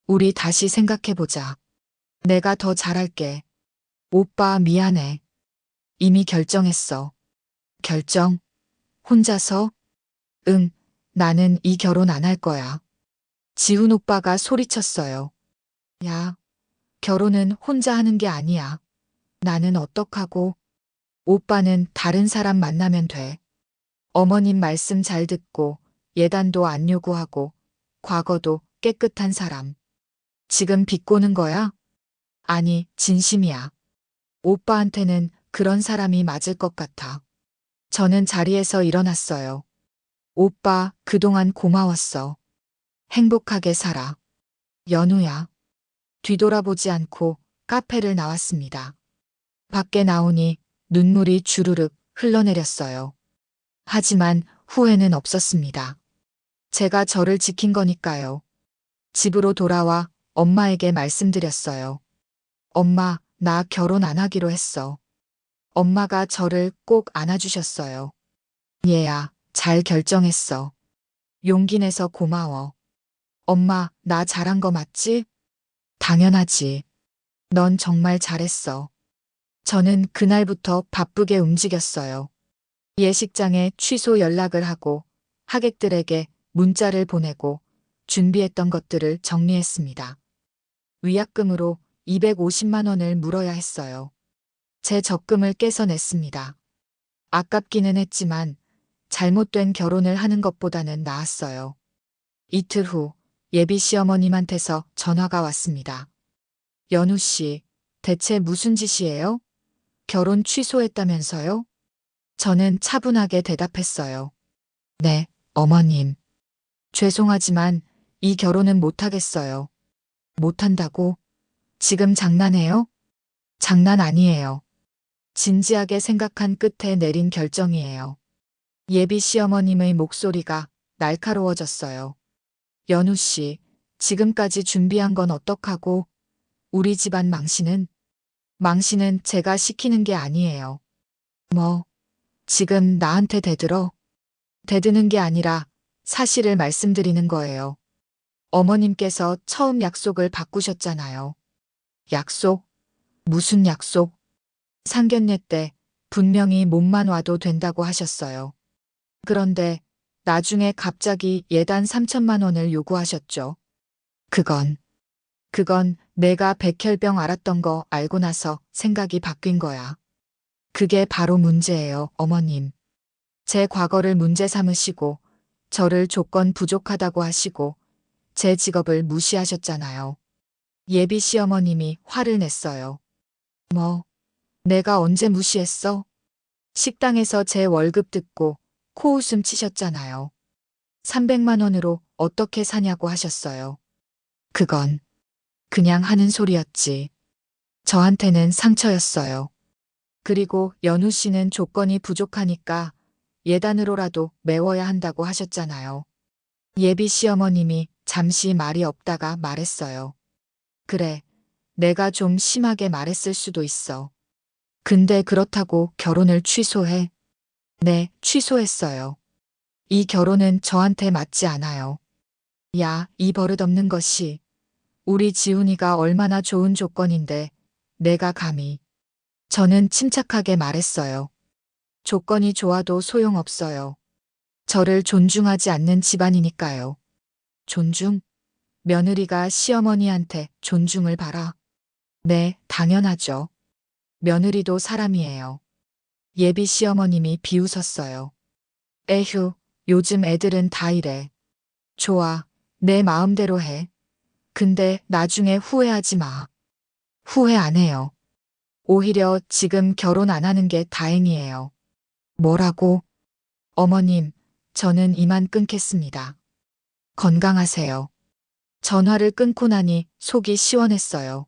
우리 다시 생각해보자. 내가 더 잘할게. 오빠 미안해. 이미 결정했어. 결정? 혼자서? 응, 나는 이 결혼 안 할 거야. 지훈 오빠가 소리쳤어요. 야, 결혼은 혼자 하는 게 아니야. 나는 어떡하고? 오빠는 다른 사람 만나면 돼. 어머님 말씀 잘 듣고 예단도 안 요구하고 과거도 깨끗한 사람. 지금 비꼬는 거야? 아니, 진심이야. 오빠한테는 그런 사람이 맞을 것 같아. 저는 자리에서 일어났어요. 오빠, 그동안 고마웠어. 행복하게 살아. 연우야. 뒤돌아보지 않고 카페를 나왔습니다. 밖에 나오니 눈물이 주르륵 흘러내렸어요. 하지만 후회는 없었습니다. 제가 저를 지킨 거니까요. 집으로 돌아와 엄마에게 말씀드렸어요. 엄마, 나 결혼 안 하기로 했어. 엄마가 저를 꼭 안아주셨어요. 얘야, 잘 결정했어. 용기 내서 고마워. 엄마, 나 잘한 거 맞지? 당연하지. 넌 정말 잘했어. 저는 그날부터 바쁘게 움직였어요. 예식장에 취소 연락을 하고 하객들에게 문자를 보내고 준비했던 것들을 정리했습니다. 위약금으로 250만 원을 물어야 했어요. 제 적금을 깨서 냈습니다. 아깝기는 했지만 잘못된 결혼을 하는 것보다는 나았어요. 이틀 후 예비 시어머님한테서 전화가 왔습니다. 연우 씨, 대체 무슨 짓이에요? 결혼 취소했다면서요? 저는 차분하게 대답했어요. 네, 어머님. 죄송하지만 이 결혼은 못하겠어요. 못한다고? 지금 장난해요? 장난 아니에요. 진지하게 생각한 끝에 내린 결정이에요. 예비 시어머님의 목소리가 날카로워졌어요. 연우 씨, 지금까지 준비한 건 어떡하고? 우리 집안 망신은 제가 시키는 게 아니에요. 뭐, 지금 나한테 대들어? 대드는 게 아니라 사실을 말씀드리는 거예요. 어머님께서 처음 약속을 바꾸셨잖아요. 약속? 무슨 약속? 상견례 때 분명히 몸만 와도 된다고 하셨어요. 그런데 나중에 갑자기 예단 3천만 원을 요구하셨죠. 그건 내가 백혈병 앓았던 거 알고 나서 생각이 바뀐 거야. 그게 바로 문제예요, 어머님. 제 과거를 문제 삼으시고, 저를 조건 부족하다고 하시고, 제 직업을 무시하셨잖아요. 예비 시어머님이 화를 냈어요. 뭐, 내가 언제 무시했어? 식당에서 제 월급 듣고 코웃음 치셨잖아요. 300만 원으로 어떻게 사냐고 하셨어요. 그건 그냥 하는 소리였지. 저한테는 상처였어요. 그리고 연우 씨는 조건이 부족하니까 예단으로라도 메워야 한다고 하셨잖아요. 예비 시어머님이 잠시 말이 없다가 말했어요. 그래, 내가 좀 심하게 말했을 수도 있어. 근데 그렇다고 결혼을 취소해? 네, 취소했어요. 이 결혼은 저한테 맞지 않아요. 야, 이 버릇없는 것이. 우리 지훈이가 얼마나 좋은 조건인데 내가 감히. 저는 침착하게 말했어요. 조건이 좋아도 소용없어요. 저를 존중하지 않는 집안이니까요. 존중? 며느리가 시어머니한테 존중을 바라. 네, 당연하죠. 며느리도 사람이에요. 예비 시어머님이 비웃었어요. 에휴, 요즘 애들은 다 이래. 좋아, 내 마음대로 해. 근데 나중에 후회하지 마. 후회 안 해요. 오히려 지금 결혼 안 하는 게 다행이에요. 뭐라고? 어머님, 저는 이만 끊겠습니다. 건강하세요. 전화를 끊고 나니 속이 시원했어요.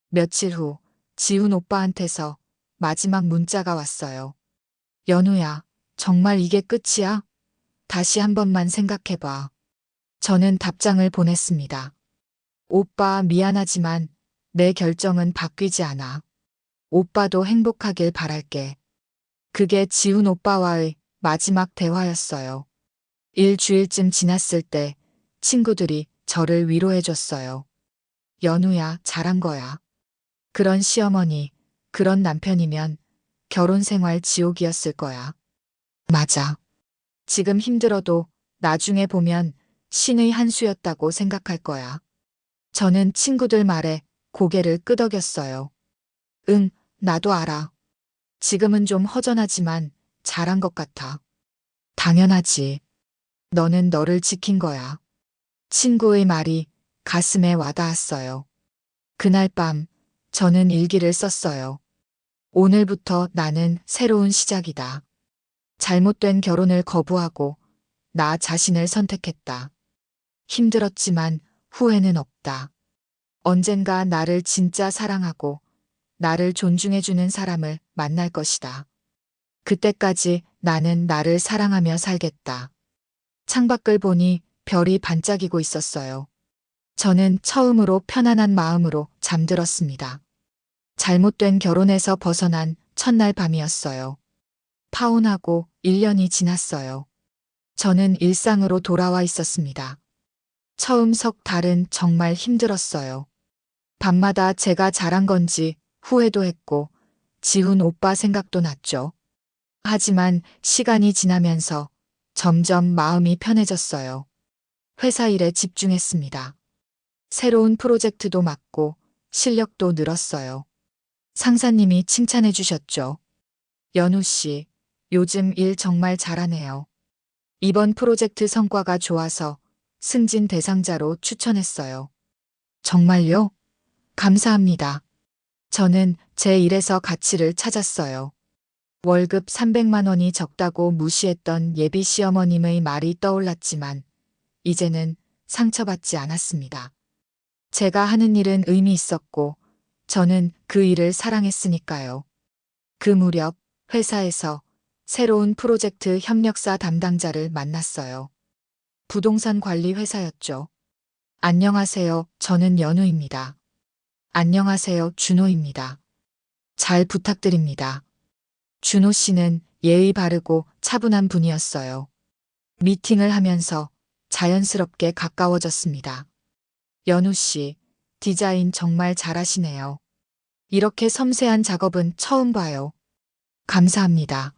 며칠 후 지훈 오빠한테서 마지막 문자가 왔어요. 연우야, 정말 이게 끝이야? 다시 한 번만 생각해봐. 저는 답장을 보냈습니다. 오빠 미안하지만 내 결정은 바뀌지 않아. 오빠도 행복하길 바랄게. 그게 지훈 오빠와의 마지막 대화였어요. 일주일쯤 지났을 때 친구들이 저를 위로해줬어요. 연우야, 잘한 거야. 그런 시어머니, 그런 남편이면 결혼 생활 지옥이었을 거야. 맞아. 지금 힘들어도 나중에 보면 신의 한 수였다고 생각할 거야. 저는 친구들 말에 고개를 끄덕였어요. 응, 나도 알아. 지금은 좀 허전하지만 잘한 것 같아. 당연하지. 너는 너를 지킨 거야. 친구의 말이 가슴에 와닿았어요. 그날 밤 저는 일기를 썼어요. 오늘부터 나는 새로운 시작이다. 잘못된 결혼을 거부하고 나 자신을 선택했다. 힘들었지만 후회는 없다. 언젠가 나를 진짜 사랑하고 나를 존중해주는 사람을 만날 것이다. 그때까지 나는 나를 사랑하며 살겠다. 창밖을 보니 별이 반짝이고 있었어요. 저는 처음으로 편안한 마음으로 잠들었습니다. 잘못된 결혼에서 벗어난 첫날 밤이었어요. 파혼하고 1년이 지났어요. 저는 일상으로 돌아와 있었습니다. 처음 석 달은 정말 힘들었어요. 밤마다 제가 잘한 건지 후회도 했고 지훈 오빠 생각도 났죠. 하지만 시간이 지나면서 점점 마음이 편해졌어요. 회사 일에 집중했습니다. 새로운 프로젝트도 맡고 실력도 늘었어요. 상사님이 칭찬해 주셨죠. 연우 씨, 요즘 일 정말 잘하네요. 이번 프로젝트 성과가 좋아서 승진 대상자로 추천했어요. 정말요? 감사합니다. 저는 제 일에서 가치를 찾았어요. 월급 300만 원이 적다고 무시했던 예비 시어머님의 말이 떠올랐지만 이제는 상처받지 않았습니다. 제가 하는 일은 의미 있었고 저는 그 일을 사랑했으니까요. 그 무렵 회사에서 새로운 프로젝트 협력사 담당자를 만났어요. 부동산 관리 회사였죠. 안녕하세요. 저는 연우입니다. 안녕하세요. 준호입니다. 잘 부탁드립니다. 준호 씨는 예의 바르고 차분한 분이었어요. 미팅을 하면서 자연스럽게 가까워졌습니다. 연우 씨, 디자인 정말 잘하시네요. 이렇게 섬세한 작업은 처음 봐요. 감사합니다.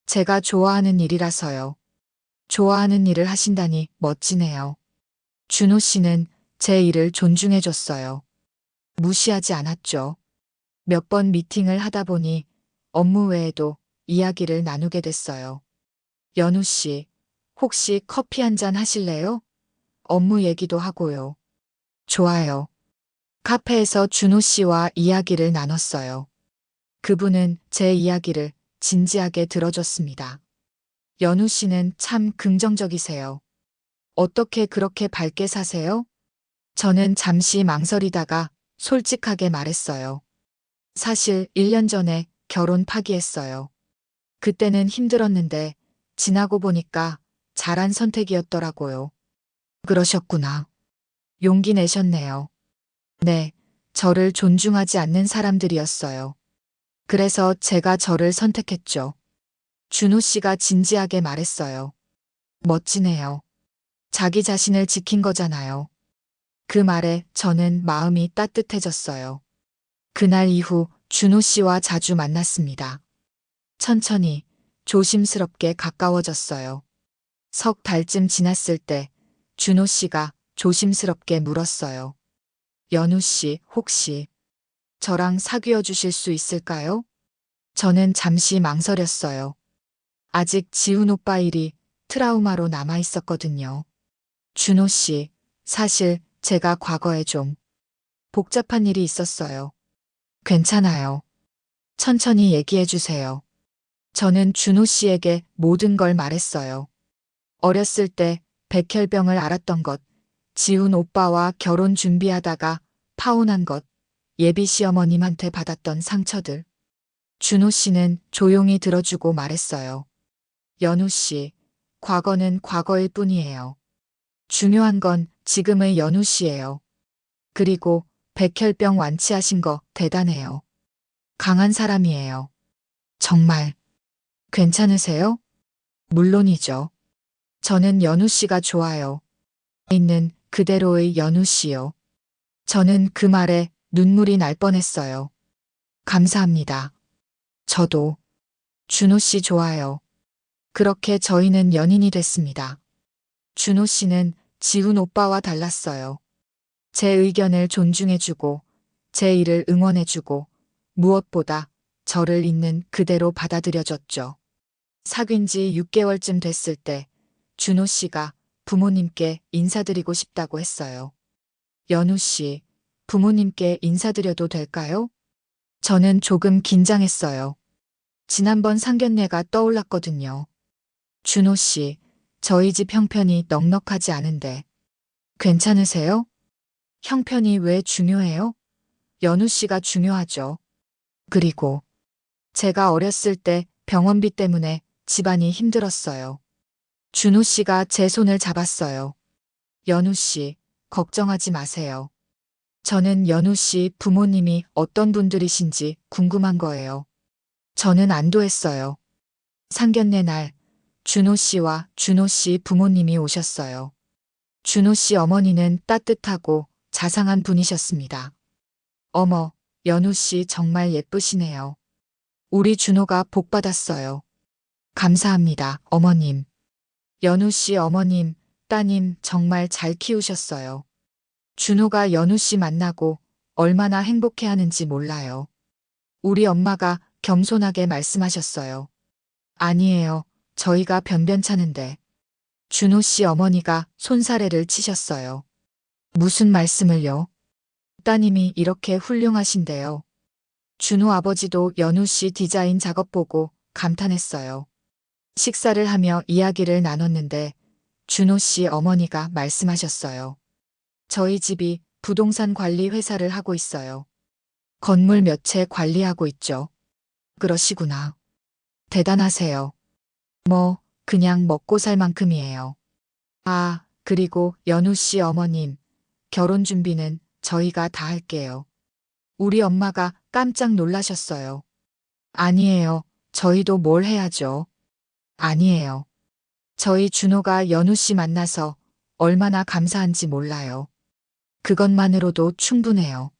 제가 좋아하는 일이라서요. 좋아하는 일을 하신다니 멋지네요. 준호 씨는 제 일을 존중해줬어요. 무시하지 않았죠. 몇 번 미팅을 하다 보니 업무 외에도 이야기를 나누게 됐어요. 연우 씨, 혹시 커피 한 잔 하실래요? 업무 얘기도 하고요. 좋아요. 카페에서 준호 씨와 이야기를 나눴어요. 그분은 제 이야기를 진지하게 들어줬습니다. 연우 씨는 참 긍정적이세요. 어떻게 그렇게 밝게 사세요? 저는 잠시 망설이다가 솔직하게 말했어요. 사실 1년 전에 결혼 파기했어요. 그때는 힘들었는데 지나고 보니까 잘한 선택이었더라고요. 그러셨구나. 용기 내셨네요. 네, 저를 존중하지 않는 사람들이었어요. 그래서 제가 저를 선택했죠. 준호 씨가 진지하게 말했어요. 멋지네요. 자기 자신을 지킨 거잖아요. 그 말에 저는 마음이 따뜻해졌어요. 그날 이후 준호 씨와 자주 만났습니다. 천천히, 조심스럽게 가까워졌어요. 석 달쯤 지났을 때 준호 씨가 조심스럽게 물었어요. 연우 씨, 혹시 저랑 사귀어 주실 수 있을까요? 저는 잠시 망설였어요. 아직 지훈 오빠 일이 트라우마로 남아 있었거든요. 준호 씨, 사실 제가 과거에 좀 복잡한 일이 있었어요. 괜찮아요. 천천히 얘기해 주세요. 저는 준호 씨에게 모든 걸 말했어요. 어렸을 때 백혈병을 앓았던 것, 지훈 오빠와 결혼 준비하다가 파혼한 것, 예비 시어머님한테 받았던 상처들. 준호 씨는 조용히 들어주고 말했어요. 연우 씨, 과거는 과거일 뿐이에요. 중요한 건 지금의 연우 씨예요. 그리고 백혈병 완치하신 거 대단해요. 강한 사람이에요. 정말 괜찮으세요? 물론이죠. 저는 연우 씨가 좋아요. 있는 그대로의 연우 씨요. 저는 그 말에 눈물이 날 뻔했어요. 감사합니다. 저도 준호 씨 좋아요. 그렇게 저희는 연인이 됐습니다. 준호 씨는 지훈 오빠와 달랐어요. 제 의견을 존중해주고, 제 일을 응원해주고, 무엇보다 저를 있는 그대로 받아들여줬죠. 사귄 지 6개월쯤 됐을 때 준호 씨가 부모님께 인사드리고 싶다고 했어요. 연우 씨, 부모님께 인사드려도 될까요? 저는 조금 긴장했어요. 지난번 상견례가 떠올랐거든요. 준호 씨, 저희 집 형편이 넉넉하지 않은데 괜찮으세요? 형편이 왜 중요해요? 연우 씨가 중요하죠. 그리고 제가 어렸을 때 병원비 때문에 집안이 힘들었어요. 준호 씨가 제 손을 잡았어요. 연우 씨, 걱정하지 마세요. 저는 연우 씨 부모님이 어떤 분들이신지 궁금한 거예요. 저는 안도했어요. 상견례 날 준호 씨와 준호 씨 부모님이 오셨어요. 준호 씨 어머니는 따뜻하고 자상한 분이셨습니다. 어머, 연우 씨 정말 예쁘시네요. 우리 준호가 복 받았어요. 감사합니다, 어머님. 연우 씨 어머님, 따님 정말 잘 키우셨어요. 준호가 연우 씨 만나고 얼마나 행복해 하는지 몰라요. 우리 엄마가 겸손하게 말씀하셨어요. 아니에요. 저희가 변변찮은데. 준호 씨 어머니가 손사래를 치셨어요. 무슨 말씀을요? 따님이 이렇게 훌륭하신데요. 준호 아버지도 연우 씨 디자인 작업 보고 감탄했어요. 식사를 하며 이야기를 나눴는데 준호 씨 어머니가 말씀하셨어요. 저희 집이 부동산 관리 회사를 하고 있어요. 건물 몇 채 관리하고 있죠. 그러시구나. 대단하세요. 뭐, 그냥 먹고 살 만큼이에요. 아, 그리고 연우 씨 어머님, 결혼 준비는 저희가 다 할게요. 우리 엄마가 깜짝 놀라셨어요. 아니에요. 저희도 뭘 해야죠. 아니에요. 저희 준호가 연우 씨 만나서 얼마나 감사한지 몰라요. 그것만으로도 충분해요.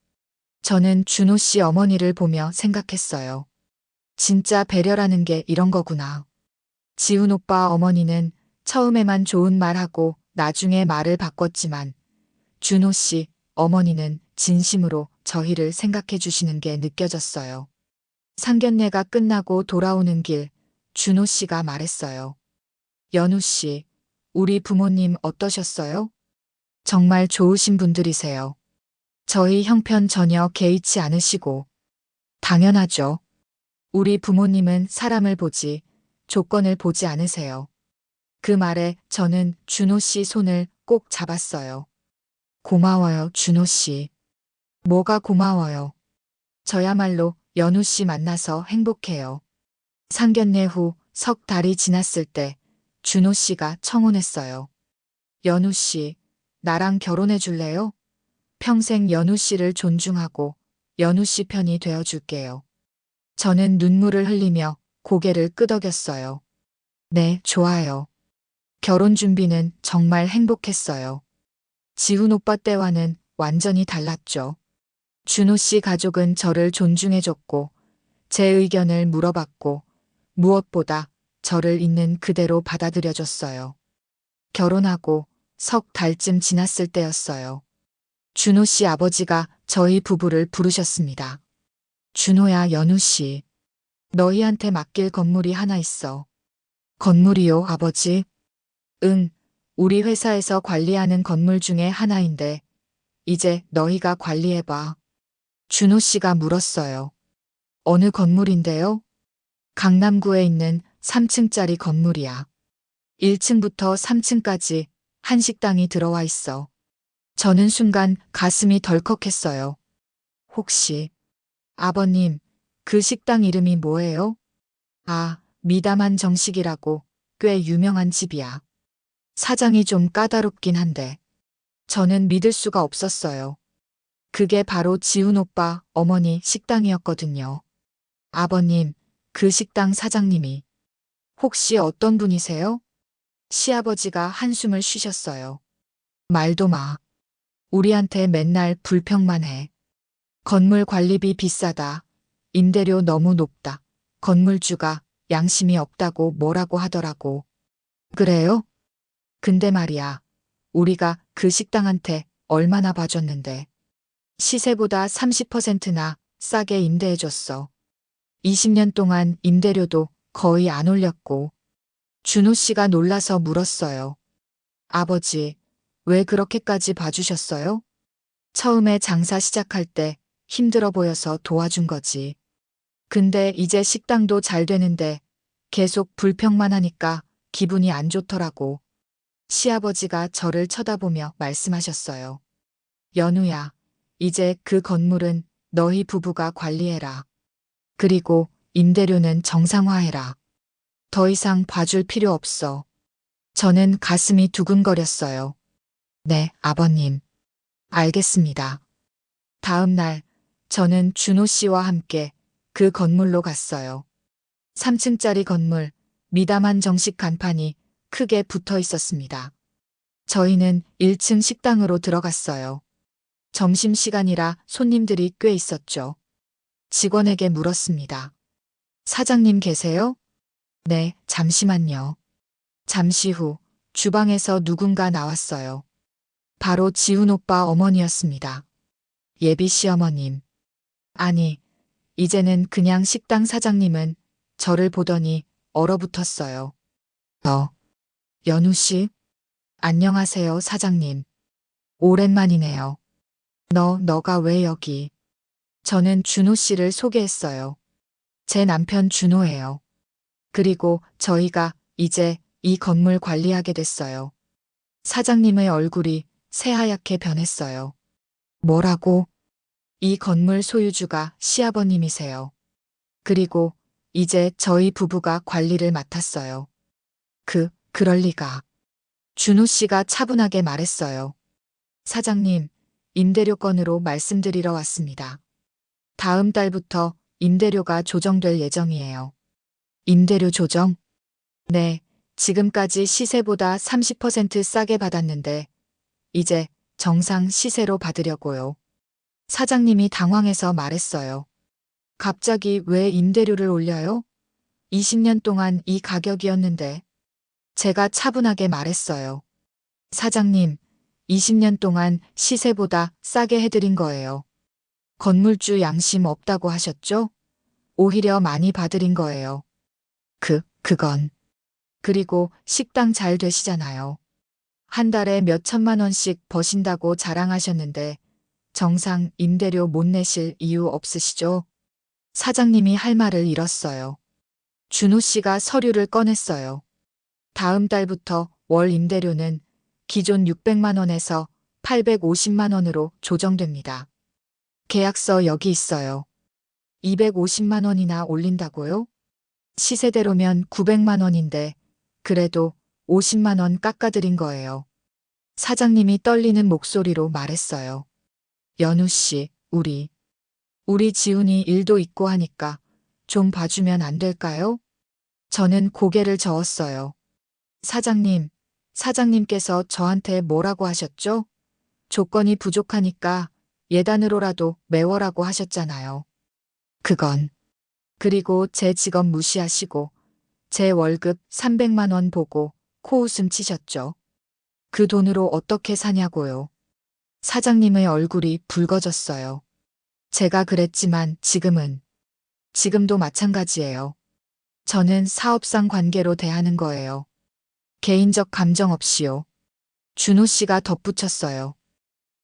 저는 준호 씨 어머니를 보며 생각했어요. 진짜 배려라는 게 이런 거구나. 지훈 오빠 어머니는 처음에만 좋은 말하고 나중에 말을 바꿨지만 준호 씨 어머니는 진심으로 저희를 생각해 주시는 게 느껴졌어요. 상견례가 끝나고 돌아오는 길 준호 씨가 말했어요. 연우 씨, 우리 부모님 어떠셨어요? 정말 좋으신 분들이세요. 저희 형편 전혀 개의치 않으시고. 당연하죠. 우리 부모님은 사람을 보지 조건을 보지 않으세요. 그 말에 저는 준호 씨 손을 꼭 잡았어요. 고마워요, 준호 씨. 뭐가 고마워요. 저야말로 연우 씨 만나서 행복해요. 상견례 후 석 달이 지났을 때 준호 씨가 청혼했어요. 연우 씨, 나랑 결혼해 줄래요? 평생 연우 씨를 존중하고 연우 씨 편이 되어 줄게요. 저는 눈물을 흘리며 고개를 끄덕였어요. 네, 좋아요. 결혼 준비는 정말 행복했어요. 지훈 오빠 때와는 완전히 달랐죠. 준호 씨 가족은 저를 존중해줬고, 제 의견을 물어봤고, 무엇보다 저를 있는 그대로 받아들여줬어요. 결혼하고 석 달쯤 지났을 때였어요. 준호 씨 아버지가 저희 부부를 부르셨습니다. 준호야, 연우 씨. 너희한테 맡길 건물이 하나 있어. 건물이요, 아버지? 응, 우리 회사에서 관리하는 건물 중에 하나인데, 이제 너희가 관리해봐. 준호 씨가 물었어요. 어느 건물인데요? 강남구에 있는 3층짜리 건물이야. 1층부터 3층까지 한식당이 들어와 있어. 저는 순간 가슴이 덜컥했어요. 혹시, 아버님, 그 식당 이름이 뭐예요? 아, 미담한 정식이라고 꽤 유명한 집이야. 사장이 좀 까다롭긴 한데, 저는 믿을 수가 없었어요. 그게 바로 지훈 오빠 어머니 식당이었거든요. 아버님, 그 식당 사장님이 혹시 어떤 분이세요? 시아버지가 한숨을 쉬셨어요. 말도 마. 우리한테 맨날 불평만 해. 건물 관리비 비싸다. 임대료 너무 높다. 건물주가 양심이 없다고 뭐라고 하더라고. 그래요? 근데 말이야. 우리가 그 식당한테 얼마나 봐줬는데. 시세보다 30%나 싸게 임대해줬어. 20년 동안 임대료도 거의 안 올렸고. 준호 씨가 놀라서 물었어요. 아버지, 왜 그렇게까지 봐주셨어요? 처음에 장사 시작할 때 힘들어 보여서 도와준 거지. 근데 이제 식당도 잘 되는데 계속 불평만 하니까 기분이 안 좋더라고. 시아버지가 저를 쳐다보며 말씀하셨어요. 연우야, 이제 그 건물은 너희 부부가 관리해라. 그리고 임대료는 정상화해라. 더 이상 봐줄 필요 없어. 저는 가슴이 두근거렸어요. 네, 아버님. 알겠습니다. 다음 날, 저는 준호 씨와 함께 그 건물로 갔어요. 3층짜리 건물, 미담한 정식 간판이 크게 붙어 있었습니다. 저희는 1층 식당으로 들어갔어요. 점심시간이라 손님들이 꽤 있었죠. 직원에게 물었습니다. 사장님 계세요? 네, 잠시만요. 잠시 후 주방에서 누군가 나왔어요. 바로 지훈 오빠 어머니였습니다. 예비 시어머님. 아니, 이제는 그냥 식당 사장님은 저를 보더니 얼어붙었어요. 연우 씨? 안녕하세요, 사장님. 오랜만이네요. 너가 왜 여기? 저는 준호 씨를 소개했어요. 제 남편 준호예요. 그리고 저희가 이제 이 건물 관리하게 됐어요. 사장님의 얼굴이 새하얗게 변했어요. 뭐라고? 이 건물 소유주가 시아버님이세요. 그리고 이제 저희 부부가 관리를 맡았어요. 그럴 리가. 준호 씨가 차분하게 말했어요. 사장님, 임대료 건으로 말씀드리러 왔습니다. 다음 달부터 임대료가 조정될 예정이에요. 임대료 조정? 네, 지금까지 시세보다 30% 싸게 받았는데 이제 정상 시세로 받으려고요. 사장님이 당황해서 말했어요. 갑자기 왜 임대료를 올려요? 20년 동안 이 가격이었는데. 제가 차분하게 말했어요. 사장님, 20년 동안 시세보다 싸게 해드린 거예요. 건물주 양심 없다고 하셨죠? 오히려 많이 봐드린 거예요. 그건. 그리고 식당 잘 되시잖아요. 한 달에 몇 천만 원씩 버신다고 자랑하셨는데 정상 임대료 못 내실 이유 없으시죠? 사장님이 할 말을 잃었어요. 준호 씨가 서류를 꺼냈어요. 다음 달부터 월 임대료는 기존 600만 원에서 850만 원으로 조정됩니다. 계약서 여기 있어요. 250만 원이나 올린다고요? 시세대로면 900만 원인데 그래도 50만 원 깎아드린 거예요. 사장님이 떨리는 목소리로 말했어요. 연우 씨, 우리 지훈이 일도 있고 하니까 좀 봐주면 안 될까요? 저는 고개를 저었어요. 사장님께서 저한테 뭐라고 하셨죠? 조건이 부족하니까 예단으로라도 메워라고 하셨잖아요. 그리고 제 직업 무시하시고 제 월급 300만 원 보고 코웃음 치셨죠. 그 돈으로 어떻게 사냐고요. 사장님의 얼굴이 붉어졌어요. 제가 그랬지만 지금도 마찬가지예요. 저는 사업상 관계로 대하는 거예요. 개인적 감정 없이요. 준호 씨가 덧붙였어요.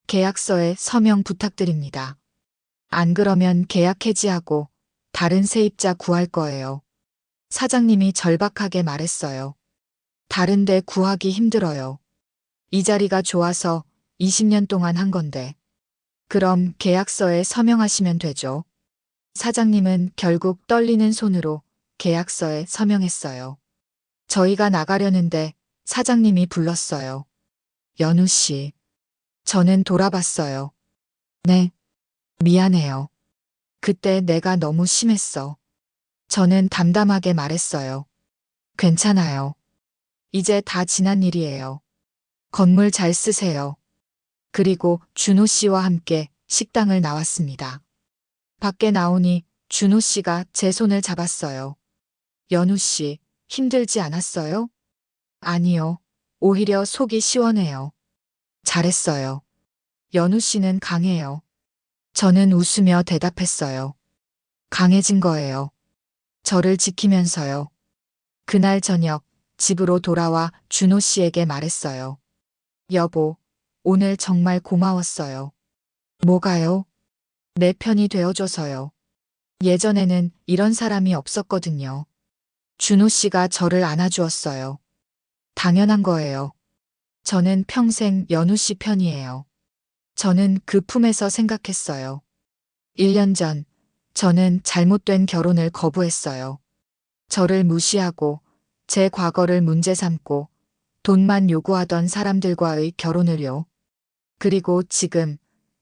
계약서에 서명 부탁드립니다. 안 그러면 계약 해지하고 다른 세입자 구할 거예요. 사장님이 절박하게 말했어요. 다른 데 구하기 힘들어요. 이 자리가 좋아서 20년 동안 한 건데. 그럼 계약서에 서명하시면 되죠. 사장님은 결국 떨리는 손으로 계약서에 서명했어요. 저희가 나가려는데 사장님이 불렀어요. 연우 씨. 저는 돌아봤어요. 네, 미안해요. 그때 내가 너무 심했어. 저는 담담하게 말했어요. 괜찮아요. 이제 다 지난 일이에요. 건물 잘 쓰세요. 그리고 준호 씨와 함께 식당을 나왔습니다. 밖에 나오니 준호 씨가 제 손을 잡았어요. 연우 씨, 힘들지 않았어요? 아니요. 오히려 속이 시원해요. 잘했어요. 연우 씨는 강해요. 저는 웃으며 대답했어요. 강해진 거예요. 저를 지키면서요. 그날 저녁 집으로 돌아와 준호 씨에게 말했어요. 여보, 오늘 정말 고마웠어요. 뭐가요? 내 편이 되어줘서요. 예전에는 이런 사람이 없었거든요. 준호 씨가 저를 안아주었어요. 당연한 거예요. 저는 평생 연우 씨 편이에요. 저는 그 품에서 생각했어요. 1년 전, 저는 잘못된 결혼을 거부했어요. 저를 무시하고 제 과거를 문제 삼고 돈만 요구하던 사람들과의 결혼을요. 그리고 지금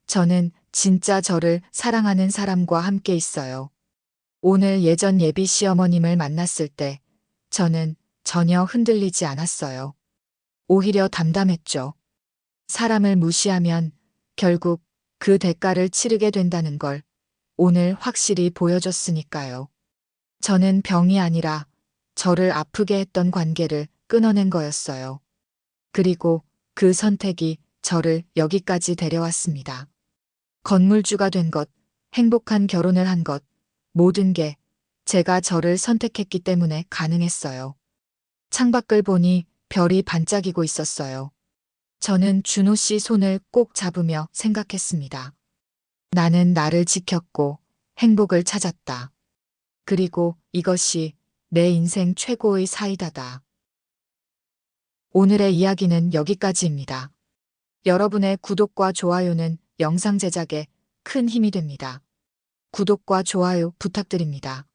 저는 진짜 저를 사랑하는 사람과 함께 있어요. 오늘 예전 예비 시어머님을 만났을 때 저는 전혀 흔들리지 않았어요. 오히려 담담했죠. 사람을 무시하면 결국 그 대가를 치르게 된다는 걸 오늘 확실히 보여줬으니까요. 저는 병이 아니라 저를 아프게 했던 관계를 끊어낸 거였어요. 그리고 그 선택이 저를 여기까지 데려왔습니다. 건물주가 된 것, 행복한 결혼을 한 것, 모든 게 제가 저를 선택했기 때문에 가능했어요. 창밖을 보니 별이 반짝이고 있었어요. 저는 준호 씨 손을 꼭 잡으며 생각했습니다. 나는 나를 지켰고 행복을 찾았다. 그리고 이것이 내 인생 최고의 사이다다. 오늘의 이야기는 여기까지입니다. 여러분의 구독과 좋아요는 영상 제작에 큰 힘이 됩니다. 구독과 좋아요 부탁드립니다.